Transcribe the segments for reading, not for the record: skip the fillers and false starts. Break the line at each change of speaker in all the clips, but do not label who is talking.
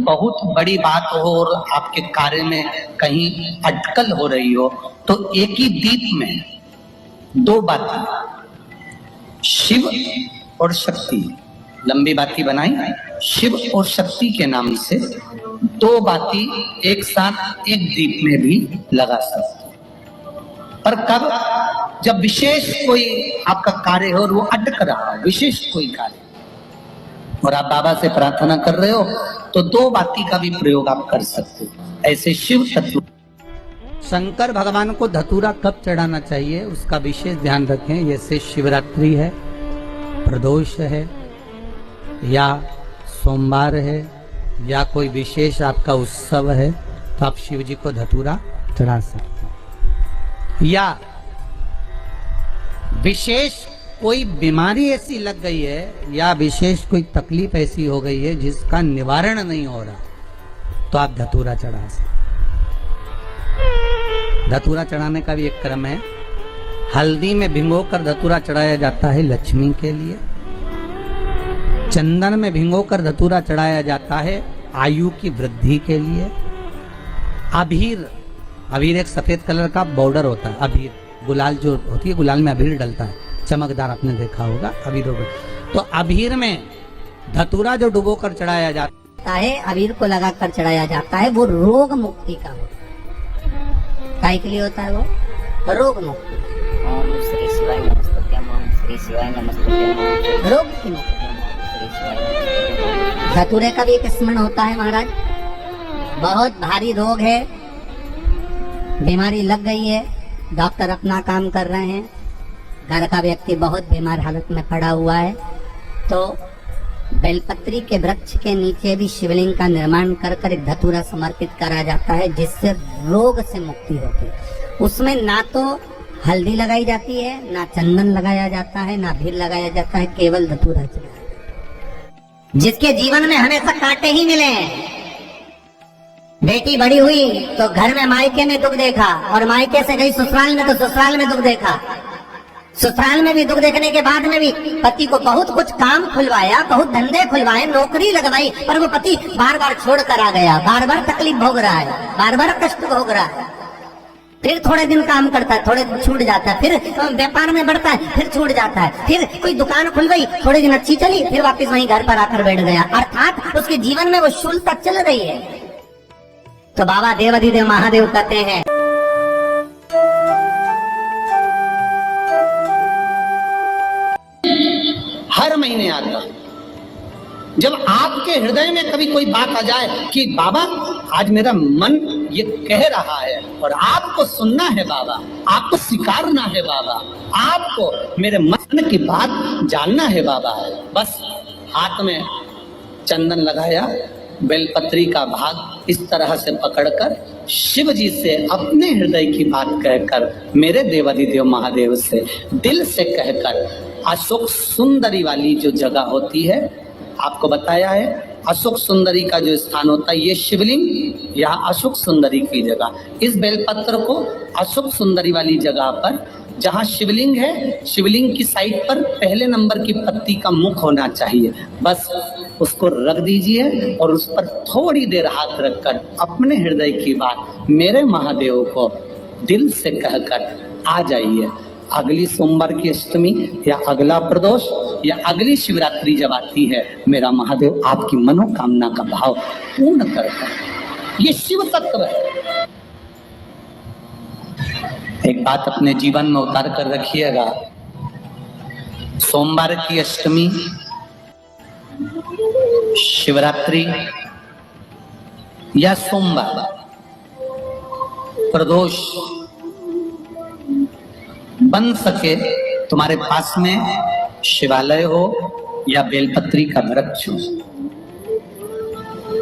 बहुत बड़ी बात हो और आपके कार्य में कहीं अटकल हो रही हो तो एक ही दीप में दो बातें, शिव और शक्ति, लंबी बाती बनाई, शिव और शक्ति के नाम से दो बाती एक साथ एक दीप में भी लगा सकते। पर कब? जब विशेष कोई आपका कार्य हो और वो अटक रहा हो, विशेष कोई कार्य, और आप बाबा से प्रार्थना कर रहे हो तो दो बाती का भी प्रयोग आप कर सकते हो। ऐसे शिव तत्व।
शंकर भगवान को धतूरा कब चढ़ाना चाहिए उसका विशेष ध्यान रखें। जैसे शिवरात्रि है, प्रदोष है, या सोमवार है, या कोई विशेष आपका उत्सव है तो आप शिव जी को धतूरा चढ़ा सकते हैं। या विशेष कोई बीमारी ऐसी लग गई है या विशेष कोई तकलीफ ऐसी हो गई है जिसका निवारण नहीं हो रहा तो आप धतूरा चढ़ा सकते। धतूरा चढ़ाने का भी एक क्रम है। हल्दी में भिगोकर धतूरा चढ़ाया जाता है लक्ष्मी के लिए। चंदन में भिगोकर धतूरा चढ़ाया जाता है आयु की वृद्धि के लिए। अबीर, अबीर एक सफेद कलर का बॉर्डर होता है। अबीर, गुलाल जो होती है, गुलाल में अबीर डलता है, चमकदार, आपने देखा होगा अबीर। तो अबीर में धतूरा जो डुबो कर चढ़ाया जाता है, अबीर को लगाकर चढ़ाया जाता है, वो रोग मुक्ति का होता है। काय के लिए होता है? वो रोग मुक्ति।
ओम श्री शिवाय नमस्तुभ्यं, ओम श्री शिवाय नमस्तुभ्यं।
रोग की मुक्ति। धतूरे का भी एक स्मरण होता है महाराज। बहुत भारी रोग है, बीमारी लग गई है, डॉक्टर अपना काम कर रहे हैं, घर का व्यक्ति बहुत बीमार हालत में पड़ा हुआ है, तो बेलपत्री के वृक्ष के नीचे भी शिवलिंग का निर्माण कर एक धतूरा समर्पित करा जाता है जिससे रोग से मुक्ति होती है। उसमें ना तो हल्दी लगाई जाती है, ना चंदन लगाया जाता है, ना भीर लगाया जाता है, केवल धतूरा चढ़ाया जाता है। जिसके जीवन में हमेशा कांटे ही मिले हैं। बेटी बड़ी हुई तो घर में मायके में दुख देखा, और मायके से गई ससुराल में तो ससुराल में दुख देखा। ससुराल में भी दुख देखने के बाद में भी पति को बहुत कुछ काम खुलवाया, बहुत धंधे खुलवाए, नौकरी लगवाई, पर वो पति बार बार छोड़ कर आ गया, बार बार तकलीफ भोग रहा है, बार बार कष्ट भोग रहा है। फिर थोड़े दिन काम करता है, थोड़े दिन छूट जाता है, फिर व्यापार में बढ़ता है, फिर छूट जाता है, फिर कोई दुकान खुल गई, थोड़े दिन अच्छी चली, फिर वापस वहीं घर पर आकर बैठ गया। अर्थात उसके जीवन में वो शून्यता चल रही है। तो बाबा देवाधिदेव महादेव कहते हैं,
हर महीने आता। जब आपके हृदय में कभी कोई बात आ जाए कि बाबा आज मेरा मन ये कह रहा है और आपको सुनना है बाबा, आपको स्वीकारना है बाबा, आपको मेरे मन की बात जानना है बाबा, बस हाथ में चंदन लगाया, बेलपत्री का भाग इस तरह से पकड़कर शिव जी से अपने हृदय की बात कहकर, मेरे देवाधिदेव महादेव से दिल से कहकर, अशोक सुंदरी वाली जो जगह होती है, आपको बताया है अशोक सुंदरी का जो स्थान होता है, ये शिवलिंग यहाँ अशोक सुंदरी की जगह, इस बेलपत्र को अशोक सुंदरी वाली जगह पर जहाँ शिवलिंग है, शिवलिंग की साइड पर पहले नंबर की पत्ती का मुख होना चाहिए, बस उसको रख दीजिए और उस पर थोड़ी देर हाथ रखकर अपने हृदय की बात मेरे महादेव को दिल से कहकर आ जाइए। अगली सोमवार की अष्टमी या अगला प्रदोष या अगली शिवरात्रि जब आती है, मेरा महादेव आपकी मनोकामना का भाव पूर्ण करता है। ये शिव तत्व है। एक बात अपने जीवन में उतार कर रखिएगा, सोमवार की अष्टमी, शिवरात्रि या सोमवार, प्रदोष, बन सके तुम्हारे पास में शिवालय हो या बेलपत्री का वृक्ष हो,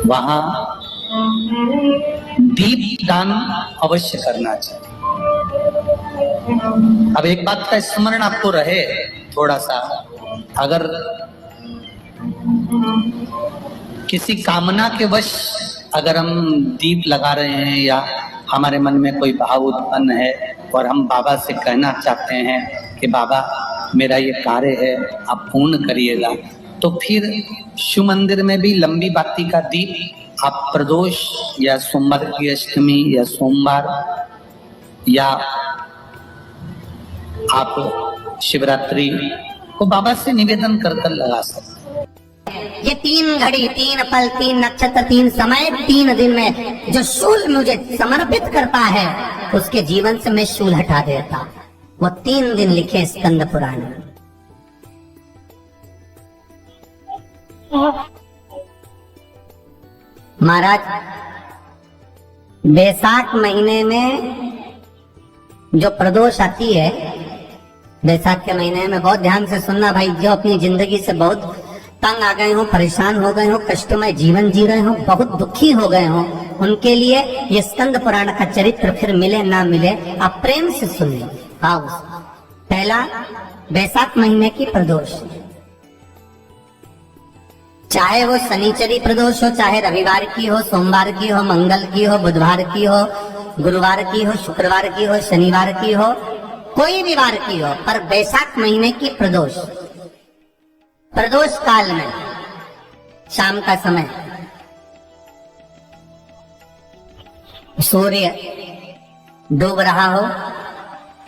वहां दीप दान अवश्य करना चाहिए। अब एक बात का स्मरण आपको रहे थोड़ा सा, अगर किसी कामना के वश अगर हम दीप लगा रहे हैं या हमारे मन में कोई भाव उत्पन्न है और हम बाबा से कहना चाहते हैं कि बाबा मेरा ये कार्य है आप पूर्ण करिएगा, तो फिर शिव मंदिर में भी लंबी बाती का दीप आप प्रदोष या सोमवार की अष्टमी या सोमवार या आप शिवरात्रि को बाबा से निवेदन कर लगा सकते।
ये 3 घड़ी 3 पल 3 नक्षत्र 3 समय 3 दिन में जो शूल मुझे समर्पित करता है उसके जीवन से मैं शूल हटा देता। वो 3 दिन लिखे स्कंद पुराण में। महाराज बैसाख महीने में जो प्रदोष आती है, बैसाख के महीने में बहुत ध्यान से सुनना भाई, जो अपनी जिंदगी से बहुत तंग आ गए हो, परेशान हो गए हो, कष्टमय जीवन जी रहे हो, बहुत दुखी हो गए हो, उनके लिए ये स्कंद पुराण का चरित्र फिर मिले ना मिले आप प्रेम से सुनिए। आओ, पहला बैसाख महीने की प्रदोष, चाहे वो शनिचरी प्रदोष हो, चाहे रविवार की हो, सोमवार की हो, मंगल की हो, बुधवार की हो, गुरुवार की हो, शुक्रवार की हो, शनिवार की हो, कोई भी वार की हो, पर बैसाख महीने की प्रदोष, प्रदोष काल में शाम का समय सूर्य डूब रहा हो,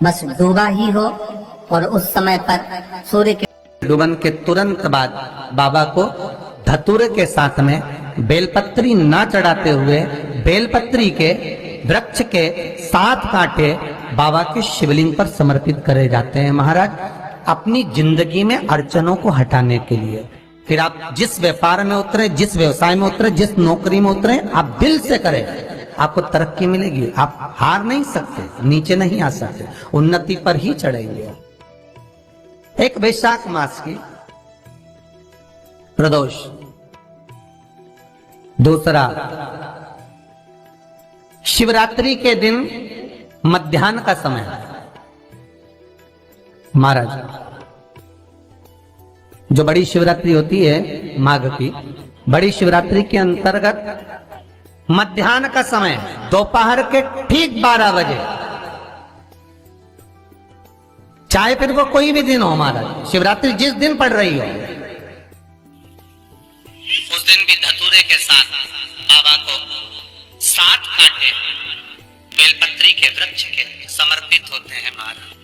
बस डूबा ही हो, और उस समय पर सूर्य के
डूबन के तुरंत बाद बाबा को धतूरे के साथ में बेलपत्री ना चढ़ाते हुए बेलपत्री के वृक्ष के 7 कांटे बाबा के शिवलिंग पर समर्पित करे जाते हैं महाराज, अपनी जिंदगी में अड़चनों को हटाने के लिए। फिर आप जिस व्यापार में उतरे, जिस व्यवसाय में उतरे, जिस नौकरी में उतरे, आप दिल से करें, आपको तरक्की मिलेगी। आप हार नहीं सकते, नीचे नहीं आ सकते, उन्नति पर ही चढ़ेंगे। एक वैशाख मास की प्रदोष, दूसरा शिवरात्रि के दिन मध्याह्न का समय। महाराज जो बड़ी शिवरात्रि होती है माघ की, बड़ी शिवरात्रि के अंतर्गत मध्याह्न का समय दोपहर के ठीक 12 बजे, चाहे फिर वो कोई भी दिन हो महाराज, शिवरात्रि जिस दिन पड़ रही हो उस दिन भी धतूरे के साथ बाबा को 7 कांटे बेलपत्री के वृक्ष के समर्पित होते हैं महाराज।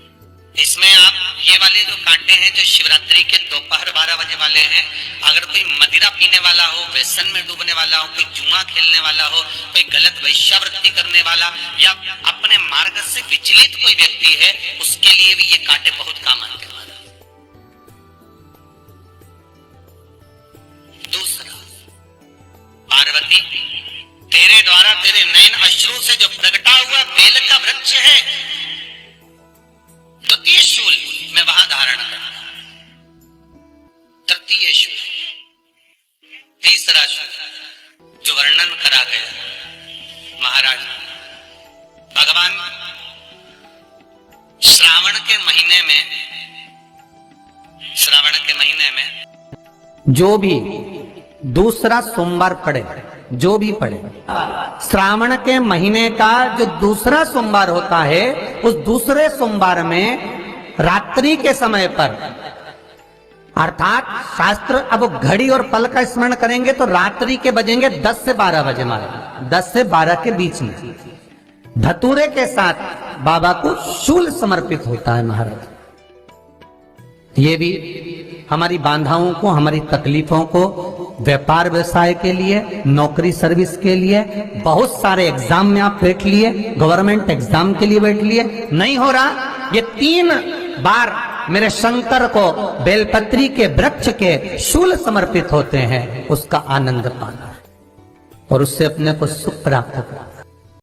इसमें आप ये वाले जो कांटे हैं जो शिवरात्रि के दोपहर 12 बजे वाले हैं, अगर कोई मदिरा पीने वाला हो, व्यसन में डूबने वाला हो, कोई जुआ खेलने वाला हो, कोई गलत वेश्यावृत्ति करने वाला या अपने मार्ग से विचलित कोई व्यक्ति है, उसके लिए भी ये कांटे बहुत काम आते हैं। दूसरा, पार्वती तेरे द्वारा तेरे नयन अश्रु से जो प्रगटा हुआ बेल का वृक्ष है, द्वितीय शूल मैं वहां धारण करता, तृतीय शूल, तीसरा शूल जो वर्णन करा गया महाराज। भगवान श्रावण के महीने में जो भी दूसरा सोमवार पड़े, जो भी पड़े, श्रावण के महीने का जो दूसरा सोमवार होता है, उस दूसरे सोमवार में रात्रि के समय पर, अर्थात शास्त्र अब घड़ी और पल का स्मरण करेंगे तो रात्रि के बजेंगे 10 से 12 बजे महाराज, 10 से 12 के बीच में धतूरे के साथ बाबा को शूल समर्पित होता है महाराज। ये भी हमारी बाधाओं को, हमारी तकलीफों को, व्यापार व्यवसाय के लिए, नौकरी सर्विस के लिए, बहुत सारे एग्जाम में आप बैठ लिए, गवर्नमेंट एग्जाम के लिए बैठ लिए, नहीं हो रहा, ये 3 बार मेरे शंकर को बेलपत्री के वृक्ष के शूल समर्पित होते हैं, उसका आनंद पाना और उससे अपने को सुख प्राप्त करना।